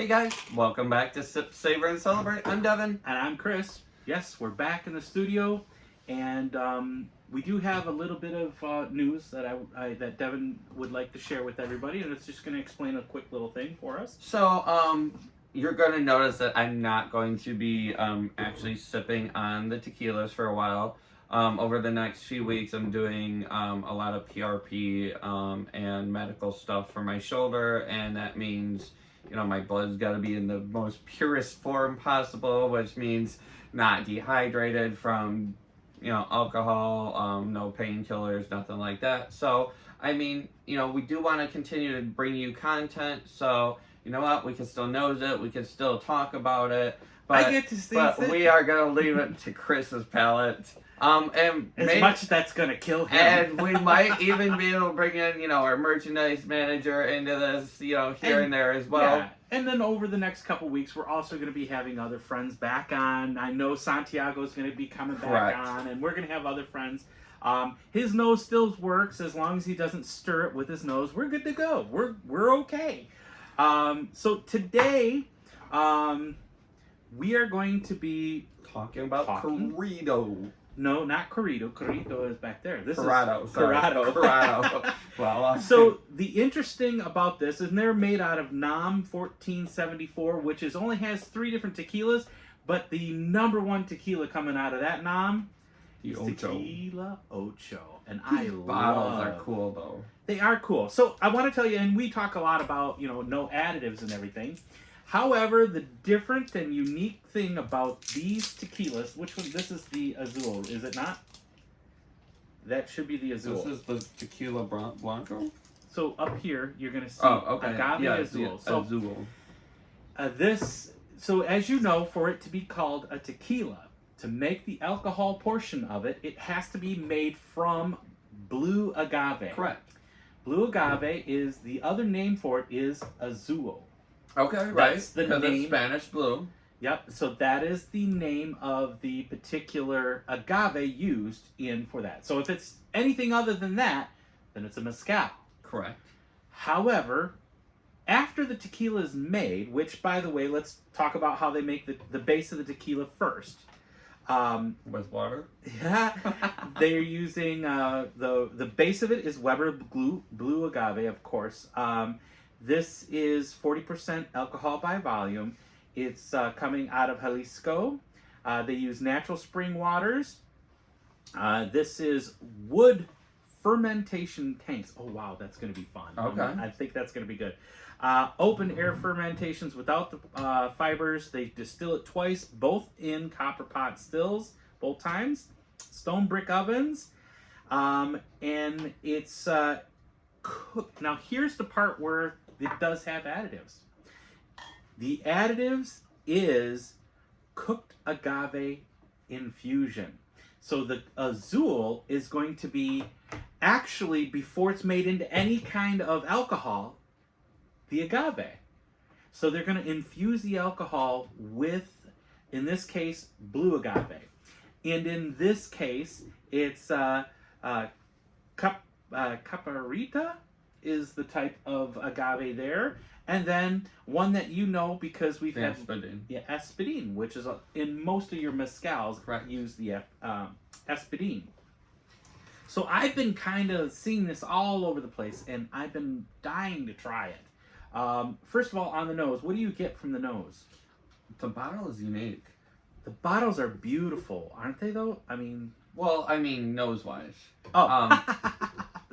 Hey guys, welcome back to Sip, Savor, and Celebrate. I'm Devin. And I'm Chris. Yes, we're back in the studio, and we do have a little bit of news that that Devin would like to share with everybody, and it's just going to explain a quick little thing for us. So, you're going to notice that I'm not going to be actually sipping on the tequilas for a while. Over the next few weeks, I'm doing a lot of PRP and medical stuff for my shoulder, and that means, my blood's got to be in the most purest form possible, which means not dehydrated from, alcohol, no painkillers, nothing like that. So, we do want to continue to bring you content, so, you know what, we can still nose it, we can still talk about it, but, I get to see but it. we are going to leave it to Chris's palate. And much that's gonna kill him. And we might even be able to bring in, our merchandise manager into this, here and there as well. Yeah. And then over the next couple weeks, we're also going to be having other friends back on. I know Santiago's going to be coming back on, and we're going to have other friends. His nose still works as long as he doesn't stir it with his nose. We're good to go. We're okay. So today, we are going to be talking about Curado. No, not Curado. Curado is back there. This Curado. is Curado. Curado. Well, so the interesting about this is they're made out of NAM 1474, which only has 3 different tequilas, but the number one tequila coming out of that NAM is Tequila Ocho, and I love. Bottles are cool though. They are cool. So I want to tell you, and we talk a lot about no additives and everything. However, the different and unique thing about these tequilas, which one? This is the Azul, is it not? That should be the Azul. This is the Tequila Blanco? So up here, you're going to see Agave Azul. So, Azul. So as you know, for it to be called a tequila, to make the alcohol portion of it, it has to be made from blue agave. Correct. Blue agave is, the other name for it is Azul. Okay, right. That's the because name. It's Spanish blue. Yep, so that is the name of the particular agave used for that. So if it's anything other than that, then it's a mezcal. Correct. However, after the tequila is made, which, by the way, let's talk about how they make the base of the tequila first. With water? Yeah, they're using, the base of it is Weber Blue Agave, of course. This is 40% alcohol by volume. It's coming out of Jalisco. They use natural spring waters. This is wood fermentation tanks. Oh, wow, that's going to be fun. Okay. I think that's going to be good. Open air fermentations without the fibers. They distill it twice, both in copper pot stills, both times. Stone brick ovens. And it's cooked. Now, here's the part where it does have additives. The additives is cooked agave infusion. So the Azul is going to be, actually, before it's made into any kind of alcohol, the agave. So they're going to infuse the alcohol with, in this case, blue agave. And in this case, it's Caparita is the type of agave there. And then one that because we've had Espadin. Yeah, Espadin, which is in most of your mezcals, use the Espadin. So I've been kind of seeing this all over the place, and I've been dying to try it. First of all, on the nose, what do you get from the nose? The bottle is unique. The bottles are beautiful, aren't they, though? Well, nose-wise. Oh,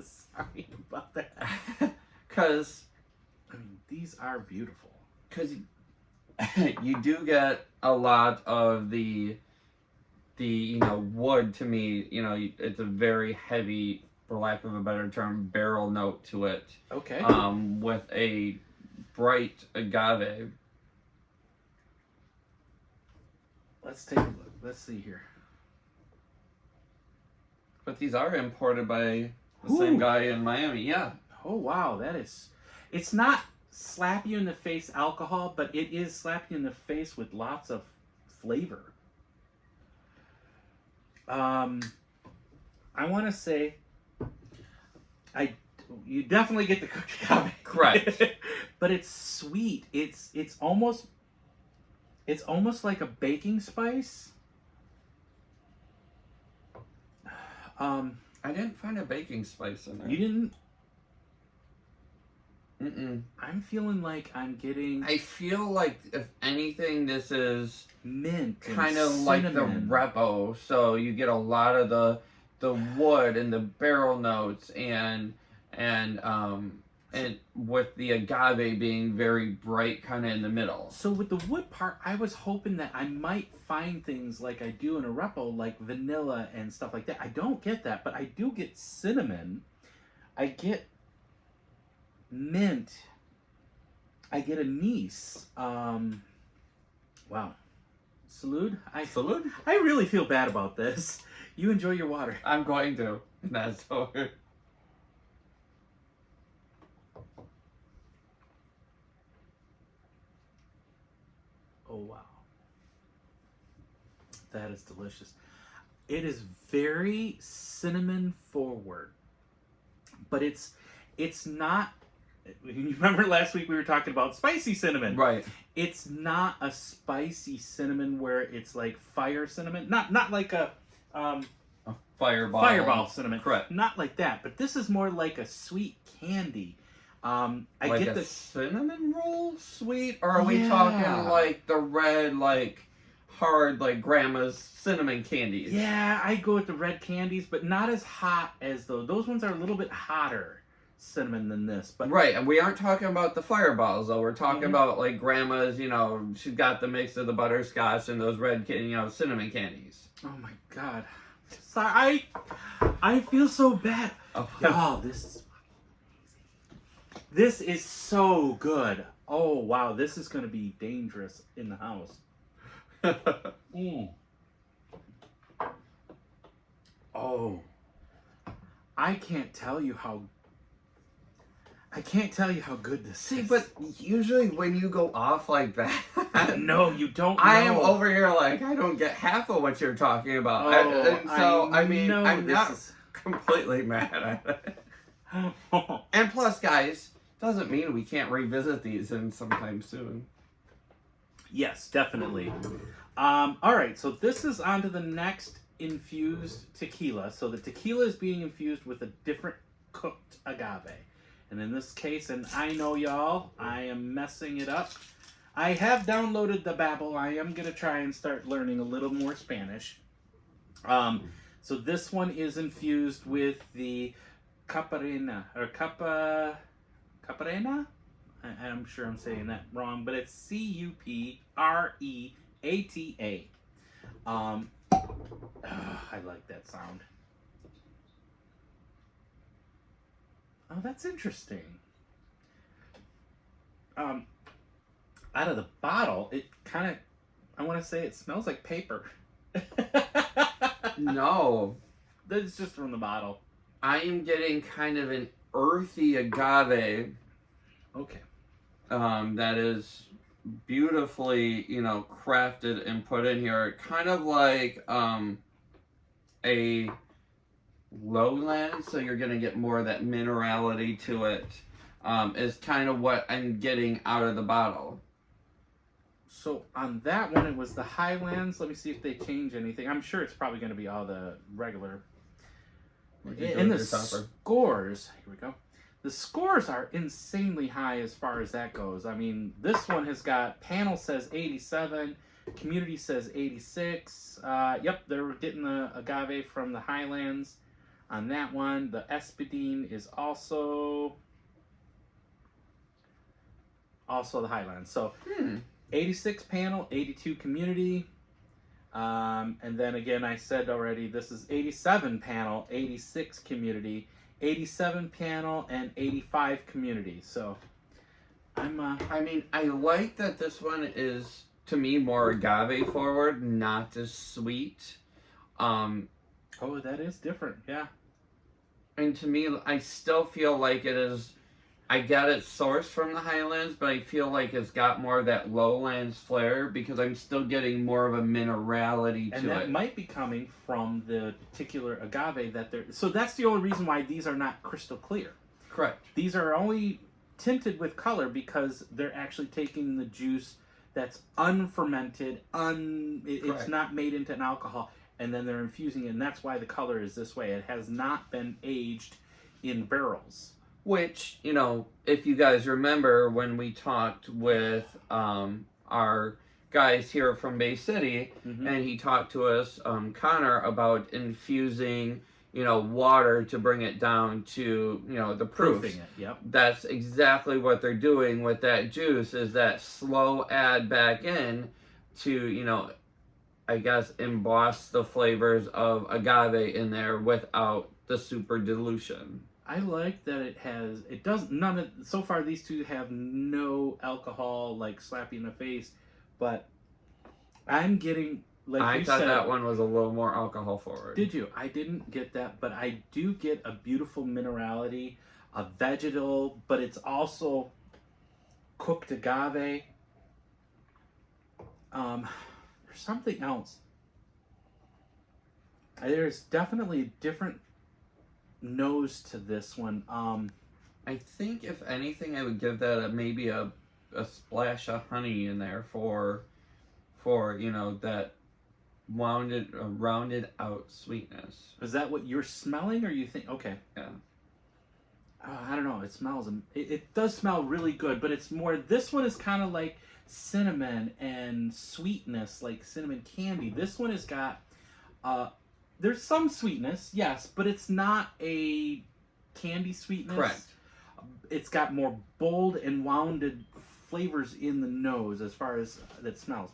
sorry about that. Because... these are beautiful. Because you do get a lot of the wood to me. It's a very heavy, for lack of a better term, barrel note to it. Okay. With a bright agave. Let's take a look. Let's see here. But these are imported by the same guy in Miami. Yeah. Oh, wow. It's not slap you in the face alcohol, but it is slap you in the face with lots of flavor. I want to say, you definitely get the cooked agave. Correct. but it's sweet. It's almost like a baking spice. I didn't find a baking spice in there. You didn't? Mm-mm. I'm feeling like I'm getting I feel like, if anything, this is mint, kind of like the Repo. So you get a lot of the wood and the barrel notes, and with the agave being very bright, kind of in the middle. So with the wood part, I was hoping that I might find things like I do in a Repo, like vanilla and stuff like that. I don't get that, but I do get cinnamon. I get mint. I get anise. Wow. Salud. Salud? I really feel bad about this. You enjoy your water. I'm going to. That's all. Oh wow. That is delicious. It is very cinnamon forward. But it's not. You remember last week we were talking about spicy cinnamon. Right. It's not a spicy cinnamon where it's like fire cinnamon. Not like a Fireball. fireball cinnamon. Correct. Not like that. But this is more like a sweet candy. I like get a the cinnamon roll sweet, or are we Yeah. talking like the red, like hard, like grandma's cinnamon candies? Yeah, I go with the red candies, but not as hot as those. Those ones are a little bit hotter cinnamon than this. But Right, and we aren't talking about the fireballs though. We're talking Mhm. about like grandma's. She's got the mix of the butterscotch and those red, cinnamon candies. oh my god, sorry, I feel so bad. Oh, Oh, this is so good. Oh wow, this is gonna be dangerous in the house. Mm. Oh, I can't tell you how good this See, is. but usually when you go off like that, no, you don't. I am know. over here like I don't get half of what you're talking about. Oh, And so I mean, know I'm this not is- completely mad at it. And plus, guys, doesn't mean we can't revisit these in sometime soon. Yes, definitely. All right, so this is on to the next infused tequila. So the tequila is being infused with a different cooked agave. And in this case, and I know y'all, I am messing it up. I have downloaded the Babbel. I am going to try and start learning a little more Spanish. So this one is infused with the Caparena, or Caparena? I'm sure I'm saying that wrong, but it's Cupreata. I like that sound. Oh, that's interesting. Out of the bottle, it kind of, I want to say it smells like paper. No, That's just from the bottle. I am getting kind of an earthy agave. Okay. That is beautifully, crafted and put in here. Kind of like a lowland, so you're going to get more of that minerality to it, is kind of what I'm getting out of the bottle. So on that one, it was the Highlands. Let me see if they change anything. I'm sure it's probably going to be all the regular. And the scores, here we go. The scores are insanely high as far as that goes. I mean, this one has got, panel says 87, community says 86. Yep, they're getting the agave from the Highlands on that one. The Espadine is also the Highlands. So 86 panel, 82 community. And then again, I said already, this is 87 panel, 86 community, 87 panel, and 85 community. So I mean, I like that this one is, to me, more agave forward, not as sweet. oh, that is different. Yeah. And to me, I still feel like it is, I got it sourced from the Highlands, but I feel like it's got more of that lowlands flair because I'm still getting more of a minerality to And that it. might be coming from the particular agave that they're... So that's the only reason why these are not crystal clear. Correct. These are only tinted with color because they're actually taking the juice that's unfermented, it's Correct. not made into an alcohol, and then they're infusing it, and that's why the color is this way. It has not been aged in barrels. Which, you know, if you guys remember when we talked with our guys here from Bay City, and he talked to us, Connor, about infusing, you know, water to bring it down to, you know, the proofs. Proofing it, yep. That's exactly what they're doing with that juice, is that slow add back in to, you know, I guess emboss the flavors of agave in there without the super dilution. I like that it does none of, so far these two have no alcohol, like slap you in the face, but I'm getting, like I you thought said, that one was a little more alcohol forward. Did you? I didn't get that, but I do get a beautiful minerality, a vegetal, but it's also cooked agave. There's something else. There's definitely a different nose to this one. I think if anything, I would give that maybe a splash of honey in there for you know, that rounded out sweetness. Is that what you're smelling, or you think? Okay. Yeah. I don't know. It smells. It does smell really good, but it's more. This one is kind of like cinnamon and sweetness, like cinnamon candy. This one has got. There's some sweetness, yes, but it's not a candy sweetness. Correct. It's got more bold and wounded flavors in the nose as far as that smells.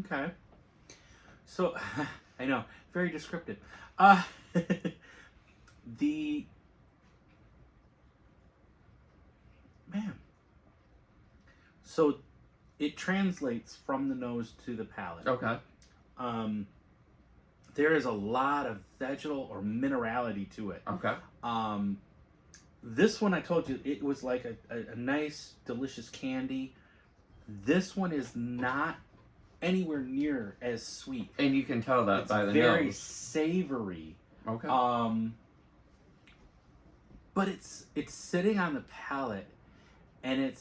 Okay. So, I know, very descriptive. The man. So, it translates from the nose to the palate. Okay. There is a lot of vegetal or minerality to it. Okay. This one, I told you, it was like a nice, delicious candy. This one is not anywhere near as sweet. And you can tell that It's by the very nose. savory. Okay. But it's sitting on the palate, and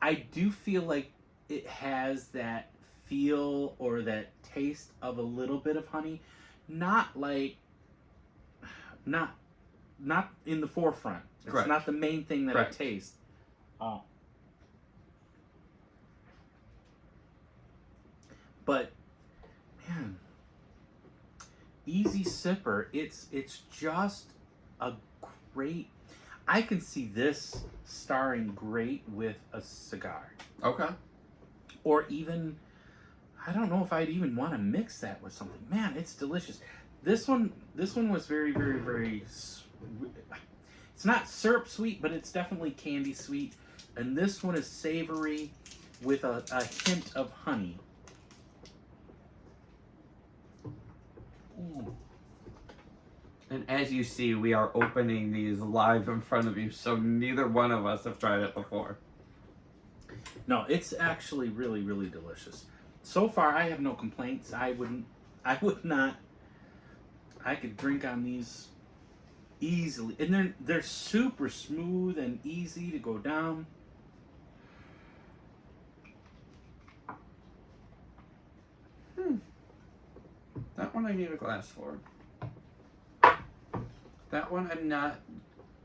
I do feel like it has that feel or that taste of a little bit of honey, not in the forefront. Correct. It's not the main thing that Correct. I taste. But man, easy sipper. It's just a great. I can see this starring great with a cigar, Okay. or even I don't know if I'd even want to mix that with something. Man, it's delicious. This one was very, very, very. It's not syrup sweet, but it's definitely candy sweet, and this one is savory with a hint of honey. And as you see, we are opening these live in front of you, so neither one of us have tried it before. No, it's actually really, really delicious. So far, I have no complaints. I would not. I could drink on these easily, and they're super smooth and easy to go down. That one I need a glass for. That one I'm not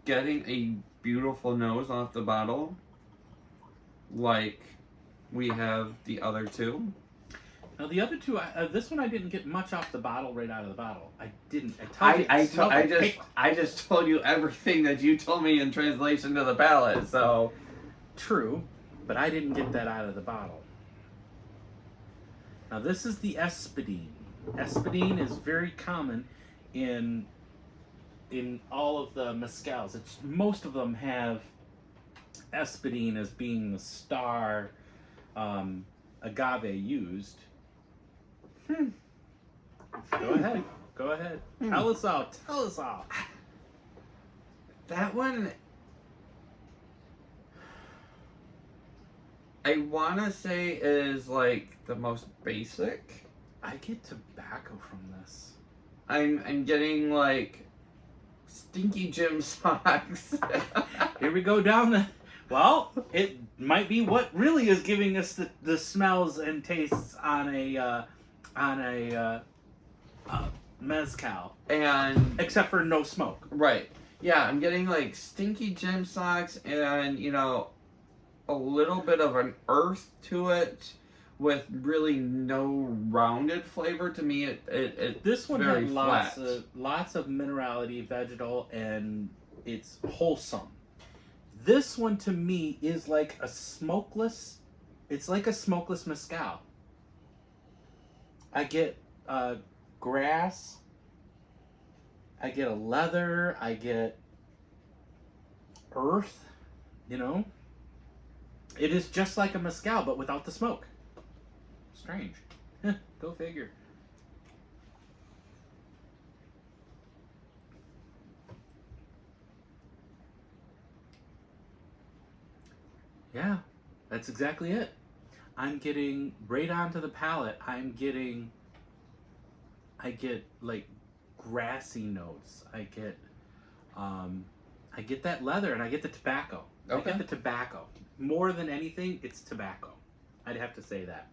getting a beautiful nose off the bottle like we have the other two. Now the other two, this one I didn't get much off the bottle right out of the bottle. I didn't. I just told you everything that you told me in translation to the palate. So true, but I didn't get that out of the bottle. Now this is the espadine. Espadine is very common in all of the mezcals. Most of them have espadine as being the star agave used. Go ahead. Tell us all. that one, I want to say is like the most basic. I get tobacco from this. I'm getting like stinky gym socks. Here we go down the. Well, it might be what really is giving us the smells and tastes on a mezcal, And except for no smoke. right, yeah, I'm getting like stinky gym socks, and a little bit of an earth to it, with really no rounded flavor. To me, it This one very had flat. lots of minerality, vegetal, and it's wholesome. This one to me is like a smokeless. It's like a smokeless mezcal. I get grass. I get a leather. I get earth. You know. It is just like a mezcal, but without the smoke. Strange. Go figure. Yeah, that's exactly it. I'm getting right onto the palate. I get like grassy notes. I get that leather, and I get the tobacco. Okay. I get the tobacco. More than anything, it's tobacco. I'd have to say that.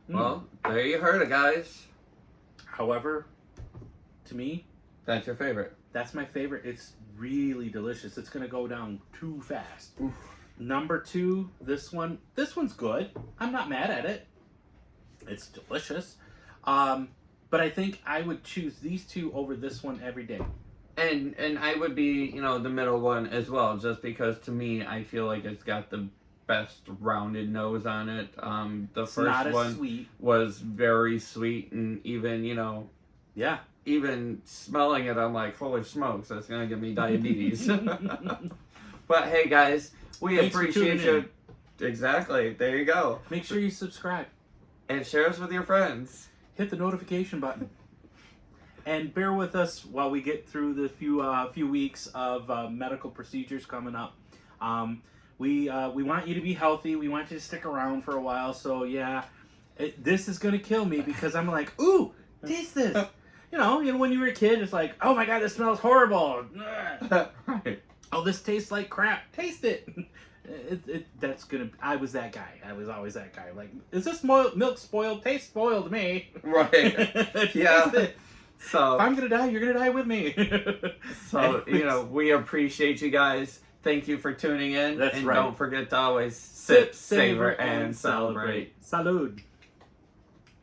Well, there you heard it, guys. However, to me, That's your favorite. that's my favorite. It's really delicious. It's gonna go down too fast. Oof. Number 2, this one's good. I'm not mad at it. It's delicious. But I think I would choose these two over this one every day. And I would be, the middle one as well, just because to me, I feel like it's got the best rounded nose on it. The It's first not as one sweet. was very sweet, and even, Yeah. even smelling it, I'm like, holy smokes, that's gonna give me diabetes. But hey, guys, we Thanks for appreciate tuning you. Exactly. There you go. Make sure you subscribe. And share us with your friends. Hit the notification button. And bear with us while we get through the few weeks of medical procedures coming up. We want you to be healthy. We want you to stick around for a while. So yeah, this is gonna kill me because I'm like, ooh, taste this. You know, when you were a kid, it's like, oh my god, this smells horrible. Right. Oh, this tastes like crap. Taste it. I was that guy. I was always that guy. Like, is this milk spoiled? Tastes spoiled to me. Right. Taste Yeah. it. So If I'm gonna die, you're gonna die with me. So, we appreciate you guys. Thank you for tuning in. That's and right. don't forget to always sip, savor, and celebrate. Salud.